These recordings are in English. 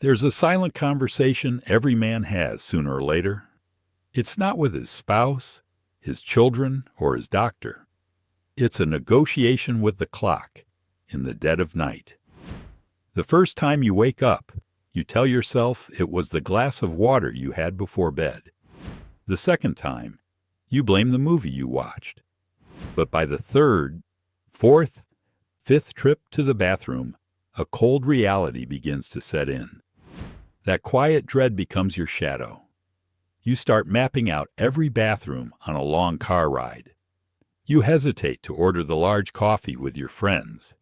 There's a silent conversation every man has sooner or later. It's not with his spouse, his children, or his doctor. It's a negotiation with the clock in the dead of night. The first time you wake up, you tell yourself it was the glass of water you had before bed. The second time, you blame the movie you watched. But by the third, fourth, fifth trip to the bathroom, a cold reality begins to set in. That quiet dread becomes your shadow. You start mapping out every bathroom on a long car ride. You hesitate to order the large coffee with your friends.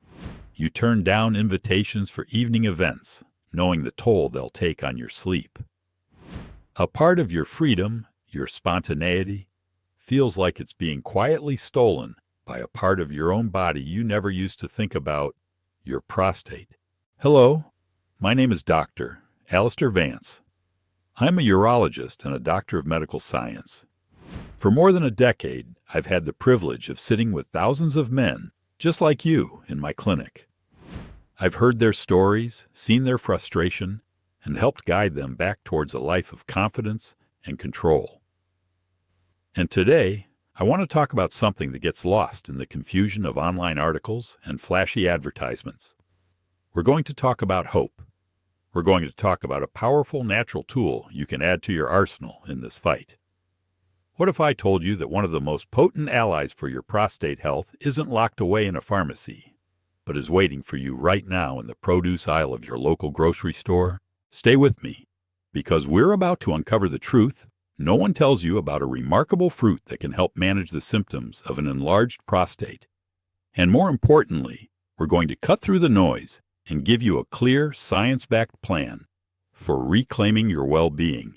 You turn down invitations for evening events, knowing the toll they'll take on your sleep. A part of your freedom, your spontaneity, feels like it's being quietly stolen by a part of your own body you never used to think about, your prostate. Hello, my name is Dr. Alistair Vance. I'm a urologist and a doctor of medical science. For more than a decade, I've had the privilege of sitting with thousands of men just like you in my clinic. I've heard their stories, seen their frustration, and helped guide them back towards a life of confidence and control. And today, I want to talk about something that gets lost in the confusion of online articles and flashy advertisements. We're going to talk about hope. We're going to talk about a powerful natural tool you can add to your arsenal in this fight. What if I told you that one of the most potent allies for your prostate health isn't locked away in a pharmacy, but is waiting for you right now in the produce aisle of your local grocery store? Stay with me, because we're about to uncover the truth. No one tells you about a remarkable fruit that can help manage the symptoms of an enlarged prostate. And more importantly, we're going to cut through the noise and give you a clear, science-backed plan for reclaiming your well-being.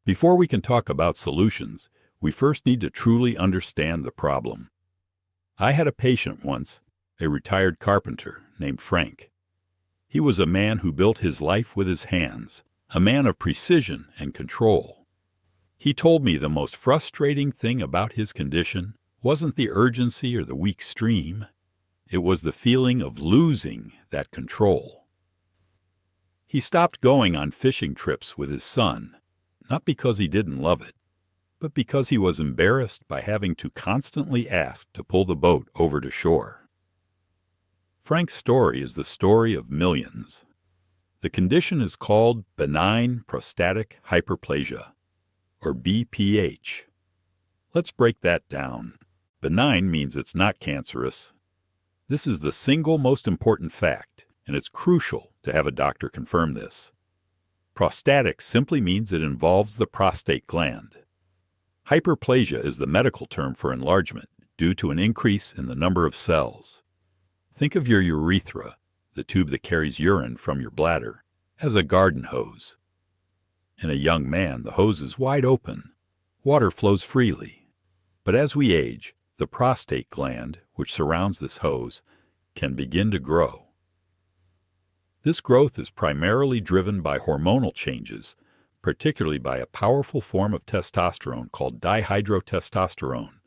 Before we can talk about solutions, we first need to truly understand the problem. I had a patient once, a retired carpenter named Frank. He was a man who built his life with his hands, a man of precision and control. He told me the most frustrating thing about his condition wasn't the urgency or the weak stream. It was the feeling of losing that control. He stopped going on fishing trips with his son, not because he didn't love it, but because he was embarrassed by having to constantly ask to pull the boat over to shore. Frank's story is the story of millions. The condition is called Benign Prostatic Hyperplasia, or BPH. Let's break that down. Benign means it's not cancerous. This is the single most important fact, and it's crucial to have a doctor confirm this. Prostatic simply means it involves the prostate gland. Hyperplasia is the medical term for enlargement due to an increase in the number of cells. Think of your urethra, the tube that carries urine from your bladder, as a garden hose. In a young man, the hose is wide open. Water flows freely. But as we age, the prostate gland, which surrounds this hose, can begin to grow. This growth is primarily driven by hormonal changes, particularly by a powerful form of testosterone called dihydrotestosterone,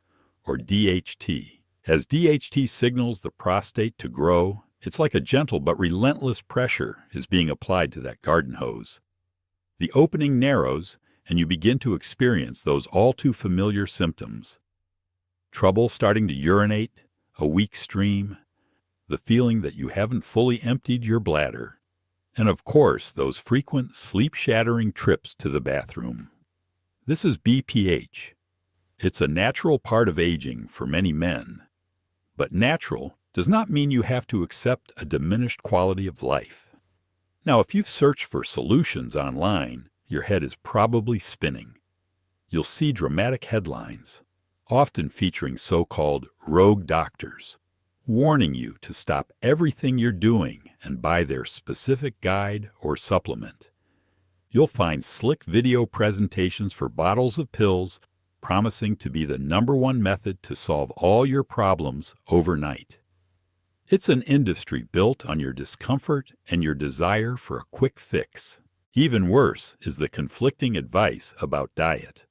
or DHT. As DHT signals the prostate to grow, it's like a gentle but relentless pressure is being applied to that garden hose. The opening narrows, and you begin to experience those all-too-familiar symptoms. Trouble starting to urinate, a weak stream, the feeling that you haven't fully emptied your bladder, and of course those frequent sleep-shattering trips to the bathroom. This is BPH. It's a natural part of aging for many men. But natural does not mean you have to accept a diminished quality of life. Now, if you've searched for solutions online, your head is probably spinning. You'll see dramatic headlines, often featuring so-called rogue doctors, warning you to stop everything you're doing and buy their specific guide or supplement. You'll find slick video presentations for bottles of pills promising to be the #1 method to solve all your problems overnight. It's an industry built on your discomfort and your desire for a quick fix. Even worse is the conflicting advice about diet.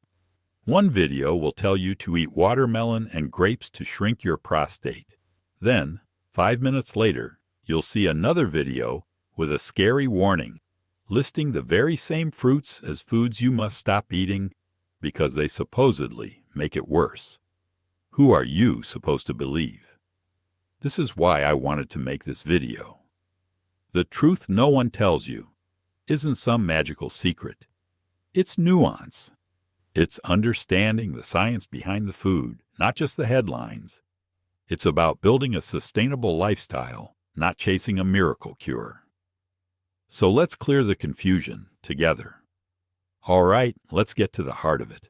One video will tell you to eat watermelon and grapes to shrink your prostate. Then, 5 minutes later, you'll see another video with a scary warning. listing the very same fruits as foods you must stop eating because they supposedly make it worse. Who are you supposed to believe? This is why I wanted to make this video. The truth no one tells you isn't some magical secret. It's nuance. It's understanding the science behind the food, not just the headlines. It's about building a sustainable lifestyle, not chasing a miracle cure. So let's clear the confusion together. All right, let's get to the heart of it.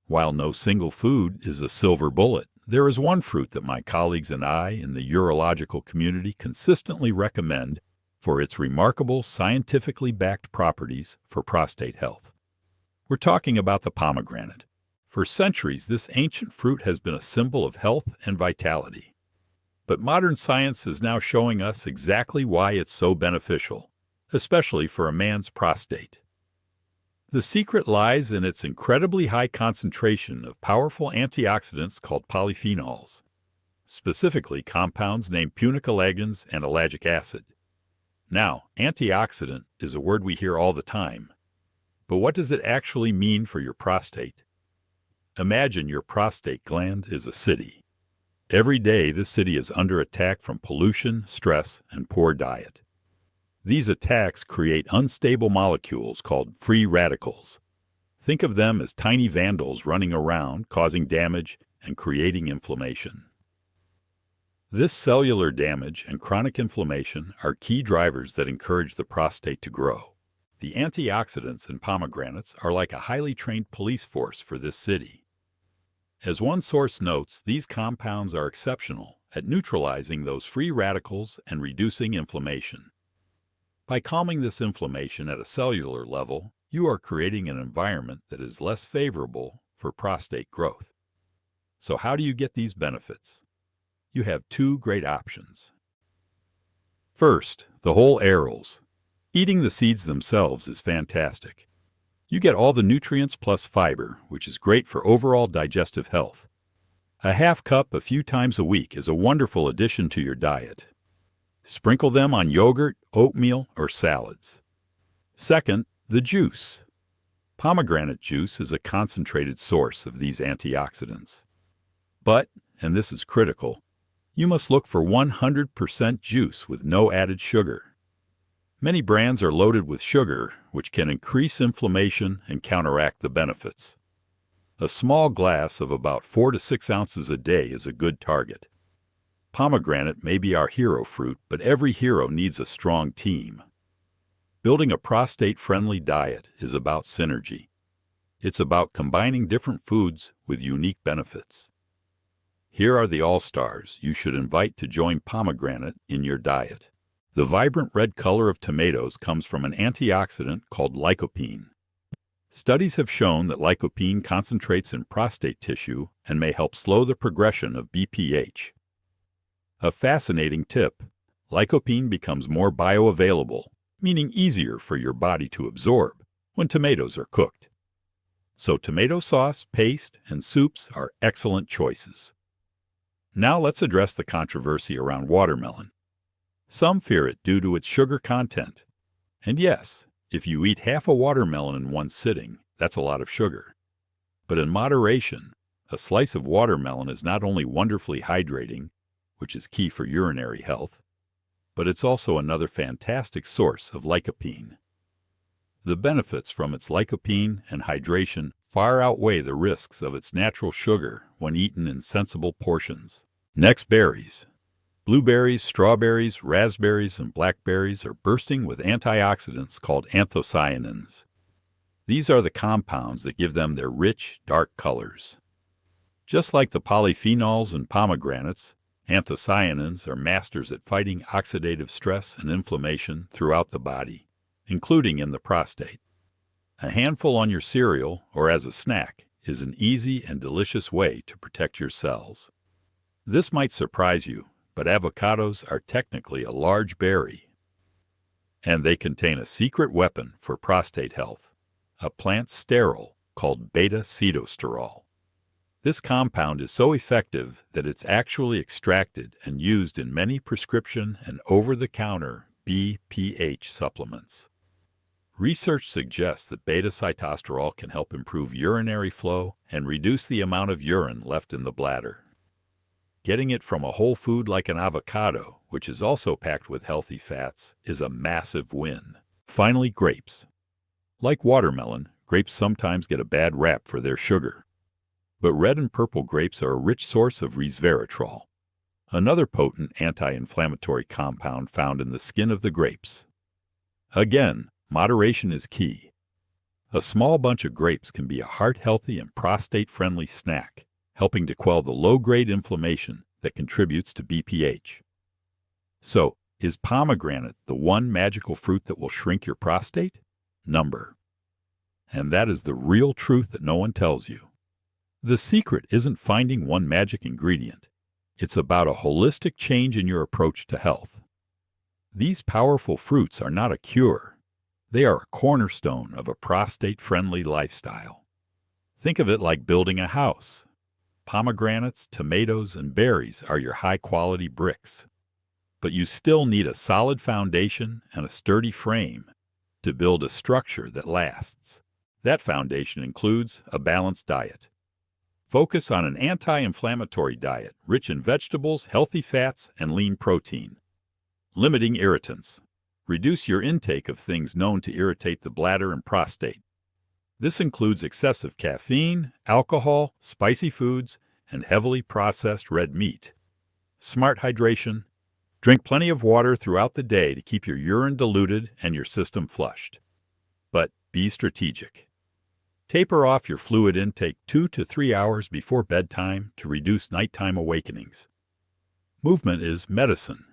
While no single food is a silver bullet, there is one fruit that my colleagues and I in the urological community consistently recommend for its remarkable scientifically backed properties for prostate health. We're talking about the pomegranate. For centuries, this ancient fruit has been a symbol of health and vitality. But modern science is now showing us exactly why it's so beneficial, especially for a man's prostate. The secret lies in its incredibly high concentration of powerful antioxidants called polyphenols, specifically compounds named punicalagins and ellagic acid. Now, antioxidant is a word we hear all the time, but what does it actually mean for your prostate? Imagine your prostate gland is a city. Every day, this city is under attack from pollution, stress, and poor diet. These attacks create unstable molecules called free radicals. Think of them as tiny vandals running around, causing damage and creating inflammation. This cellular damage and chronic inflammation are key drivers that encourage the prostate to grow. The antioxidants in pomegranates are like a highly trained police force for this city. As one source notes, these compounds are exceptional at neutralizing those free radicals and reducing inflammation. By calming this inflammation at a cellular level, you are creating an environment that is less favorable for prostate growth. So how do you get these benefits? You have two great options. First, the whole arils. Eating the seeds themselves is fantastic. You get all the nutrients plus fiber, which is great for overall digestive health. A half cup a few times a week is a wonderful addition to your diet. Sprinkle them on yogurt, oatmeal, or salads. Second, the juice. Pomegranate juice is a concentrated source of these antioxidants. But, and this is critical, you must look for 100% juice with no added sugar. Many brands are loaded with sugar, which can increase inflammation and counteract the benefits. A small glass of about 4 to 6 ounces a day is a good target. Pomegranate may be our hero fruit, but every hero needs a strong team. Building a prostate-friendly diet is about synergy. It's about combining different foods with unique benefits. Here are the all-stars you should invite to join pomegranate in your diet. The vibrant red color of tomatoes comes from an antioxidant called lycopene. Studies have shown that lycopene concentrates in prostate tissue and may help slow the progression of BPH. A fascinating tip, lycopene becomes more bioavailable, meaning easier for your body to absorb when tomatoes are cooked. So tomato sauce, paste, and soups are excellent choices. Now let's address the controversy around watermelon. Some fear it due to its sugar content. And yes, if you eat half a watermelon in one sitting, that's a lot of sugar. But in moderation, a slice of watermelon is not only wonderfully hydrating, which is key for urinary health, but it's also another fantastic source of lycopene. The benefits from its lycopene and hydration far outweigh the risks of its natural sugar when eaten in sensible portions. Next, berries. Blueberries, strawberries, raspberries, and blackberries are bursting with antioxidants called anthocyanins. These are the compounds that give them their rich, dark colors. Just like the polyphenols in pomegranates, anthocyanins are masters at fighting oxidative stress and inflammation throughout the body, including in the prostate. A handful on your cereal or as a snack is an easy and delicious way to protect your cells. This might surprise you, but avocados are technically a large berry. And they contain a secret weapon for prostate health, a plant sterol called Beta-Sitosterol. This compound is so effective that it's actually extracted and used in many prescription and over-the-counter BPH supplements. Research suggests that beta-sitosterol can help improve urinary flow and reduce the amount of urine left in the bladder. Getting it from a whole food like an avocado, which is also packed with healthy fats, is a massive win. Finally, grapes. Like watermelon, grapes sometimes get a bad rap for their sugar. But red and purple grapes are a rich source of resveratrol, another potent anti-inflammatory compound found in the skin of the grapes. Again, moderation is key. A small bunch of grapes can be a heart-healthy and prostate-friendly snack, helping to quell the low-grade inflammation that contributes to BPH. So, is pomegranate the one magical fruit that will shrink your prostate? Number. And that is the real truth that no one tells you. The secret isn't finding one magic ingredient. It's about a holistic change in your approach to health. These powerful fruits are not a cure. They are a cornerstone of a prostate-friendly lifestyle. Think of it like building a house. Pomegranates, tomatoes, and berries are your high-quality bricks. But you still need a solid foundation and a sturdy frame to build a structure that lasts. That foundation includes a balanced diet. Focus on an anti-inflammatory diet rich in vegetables, healthy fats, and lean protein. Limiting irritants. Reduce your intake of things known to irritate the bladder and prostate. This includes excessive caffeine, alcohol, spicy foods, and heavily processed red meat. Smart hydration. Drink plenty of water throughout the day to keep your urine diluted and your system flushed. But be strategic. Taper off your fluid intake 2 to 3 hours before bedtime to reduce nighttime awakenings. Movement is medicine.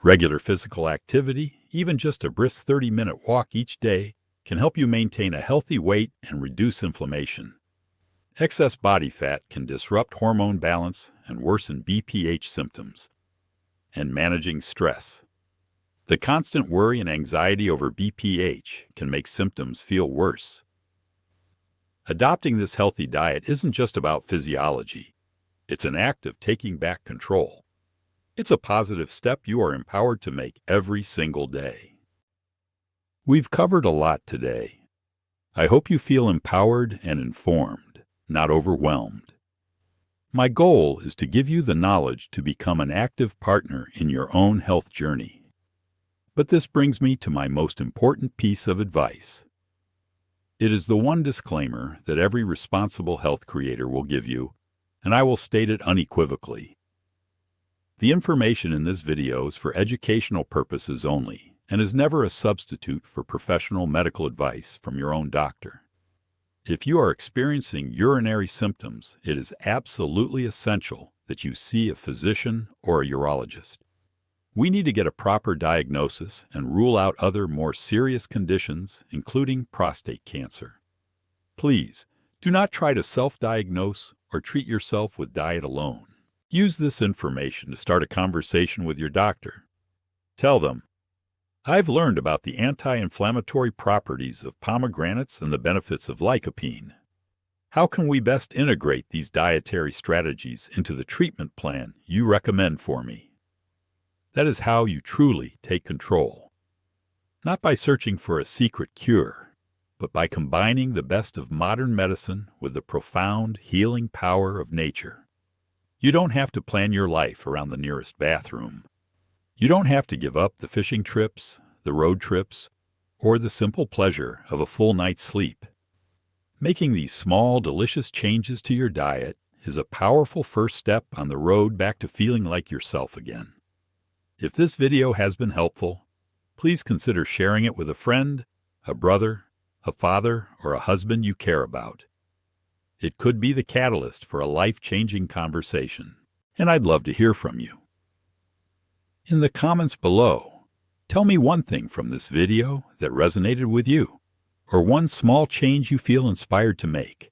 Regular physical activity, even just a brisk 30-minute walk each day, can help you maintain a healthy weight and reduce inflammation. Excess body fat can disrupt hormone balance and worsen BPH symptoms. And managing stress. The constant worry and anxiety over BPH can make symptoms feel worse. Adopting this healthy diet isn't just about physiology. It's an act of taking back control. It's a positive step you are empowered to make every single day. We've covered a lot today. I hope you feel empowered and informed, not overwhelmed. My goal is to give you the knowledge to become an active partner in your own health journey. But this brings me to my most important piece of advice. It is the one disclaimer that every responsible health creator will give you, and I will state it unequivocally. The information in this video is for educational purposes only and is never a substitute for professional medical advice from your own doctor. If you are experiencing urinary symptoms, it is absolutely essential that you see a physician or a urologist. We need to get a proper diagnosis and rule out other more serious conditions, including prostate cancer. Please, do not try to self-diagnose or treat yourself with diet alone. Use this information to start a conversation with your doctor. Tell them, I've learned about the anti-inflammatory properties of pomegranates and the benefits of lycopene. How can we best integrate these dietary strategies into the treatment plan you recommend for me? That is how you truly take control. Not by searching for a secret cure, but by combining the best of modern medicine with the profound healing power of nature. You don't have to plan your life around the nearest bathroom. You don't have to give up the fishing trips, the road trips, or the simple pleasure of a full night's sleep. Making these small, delicious changes to your diet is a powerful first step on the road back to feeling like yourself again. If this video has been helpful, please consider sharing it with a friend, a brother, a father, or a husband you care about. It could be the catalyst for a life-changing conversation, and I'd love to hear from you. In the comments below, tell me one thing from this video that resonated with you, or one small change you feel inspired to make.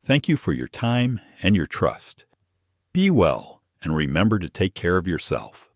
Thank you for your time and your trust. Be well, and remember to take care of yourself.